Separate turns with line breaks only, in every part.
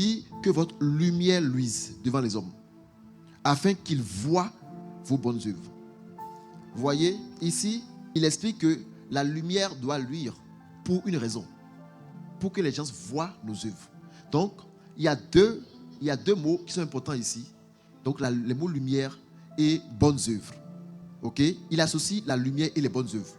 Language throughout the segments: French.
dit que votre lumière luise devant les hommes, afin qu'ils voient vos bonnes œuvres. Vous voyez, ici, il explique que la lumière doit luire pour une raison, pour que les gens voient nos œuvres. Donc, il y a deux mots qui sont importants ici. Donc, les mots lumière et bonnes œuvres. Ok? Il associe la lumière et les bonnes œuvres.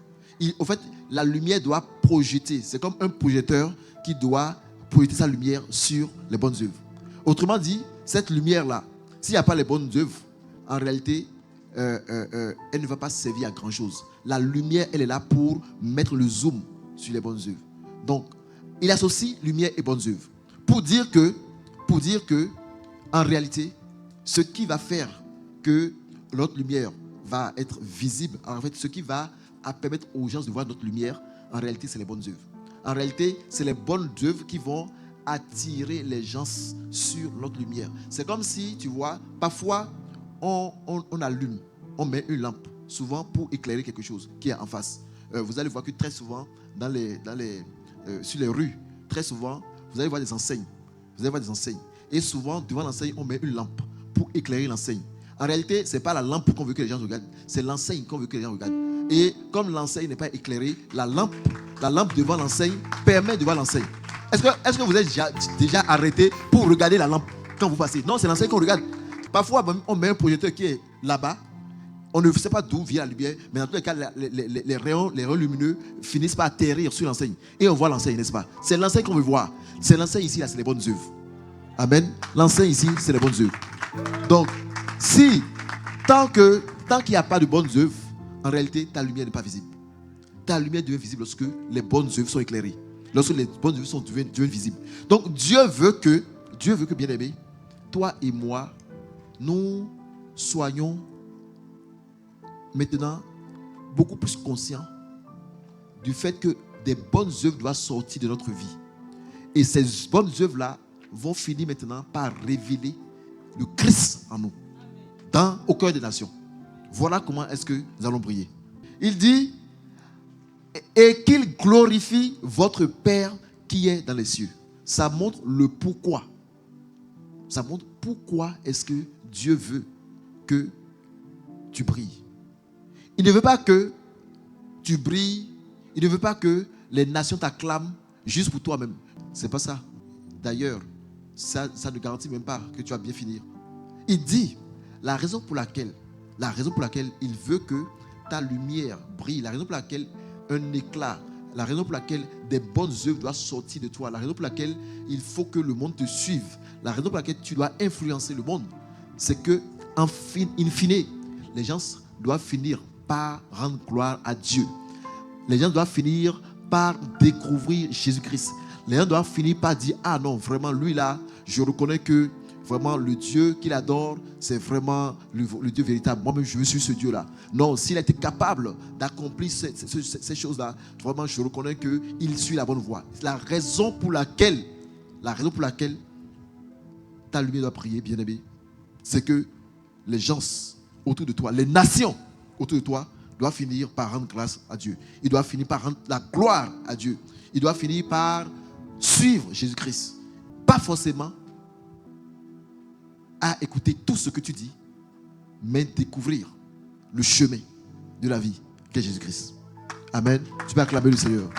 En fait, la lumière doit projeter. C'est comme un projecteur qui doit projeter sa lumière sur les bonnes œuvres. Autrement dit, cette lumière-là, s'il n'y a pas les bonnes œuvres, en réalité, elle ne va pas servir à grand-chose. La lumière, elle est là pour mettre le zoom sur les bonnes œuvres. Donc, il associe lumière et bonnes œuvres. Pour dire que, en réalité, ce qui va faire que notre lumière va être visible, en fait, ce qui va permettre aux gens de voir notre lumière, en réalité, c'est les bonnes œuvres. En réalité, c'est les bonnes œuvres qui vont attirer les gens sur notre lumière. C'est comme si, tu vois, parfois, on allume, on met une lampe, souvent pour éclairer quelque chose qui est en face. Vous allez voir que très souvent, sur les rues, très souvent, vous allez voir des enseignes. Et souvent, devant l'enseigne, on met une lampe pour éclairer l'enseigne. En réalité, ce n'est pas la lampe qu'on veut que les gens regardent, c'est l'enseigne qu'on veut que les gens regardent. Et comme l'enseigne n'est pas éclairée, la lampe devant l'enseigne permet de voir l'enseigne. Est-ce que vous êtes déjà arrêté pour regarder la lampe quand vous passez? Non, c'est l'enseigne qu'on regarde. Parfois, on met un projecteur qui est là-bas. On ne sait pas d'où vient la lumière, mais dans tous les cas, les rayons lumineux finissent par atterrir sur l'enseigne. Et on voit l'enseigne, n'est-ce pas? C'est l'enseigne qu'on veut voir. C'est l'enseigne ici, là, c'est les bonnes œuvres. Amen. L'enseigne ici, c'est les bonnes œuvres. Donc, tant qu'il n'y a pas de bonnes œuvres, en réalité, ta lumière n'est pas visible. Ta lumière devient visible lorsque les bonnes œuvres sont éclairées. Lorsque les bonnes œuvres deviennent visibles. Donc, Dieu veut que, bien-aimé, toi et moi, nous soyons maintenant beaucoup plus conscients du fait que des bonnes œuvres doivent sortir de notre vie. Et ces bonnes œuvres-là vont finir maintenant par révéler le Christ en nous, au cœur des nations. Voilà comment est-ce que nous allons prier. Il dit, et qu'il glorifie votre Père qui est dans les cieux. Ça montre le pourquoi. Ça montre pourquoi est-ce que Dieu veut que tu brilles. Il ne veut pas que tu brilles. Il ne veut pas que les nations t'acclament juste pour toi-même. C'est pas ça. D'ailleurs, ça ne garantit même pas que tu vas bien finir. Il dit, la raison pour laquelle il veut que ta lumière brille, la raison pour laquelle un éclat, la raison pour laquelle des bonnes œuvres doivent sortir de toi, la raison pour laquelle il faut que le monde te suive, la raison pour laquelle tu dois influencer le monde, c'est que, in fine, les gens doivent finir par rendre gloire à Dieu. Les gens doivent finir par découvrir Jésus-Christ. Les gens doivent finir par dire, ah non, vraiment, lui là, je reconnais que vraiment le Dieu qu'il adore, c'est vraiment le Dieu véritable. Moi-même, je suis ce Dieu-là. Non, s'il a été capable d'accomplir ces choses-là, vraiment, je reconnais qu'il suit la bonne voie. La raison pour laquelle ta lumière doit briller, bien-aimé, c'est que les gens autour de toi, les nations autour de toi, doivent finir par rendre grâce à Dieu. Ils doivent finir par rendre la gloire à Dieu. Ils doivent finir par suivre Jésus-Christ. Pas forcément à écouter tout ce que tu dis, mais découvrir le chemin de la vie qu'est Jésus-Christ. Amen. Tu peux acclamer le Seigneur.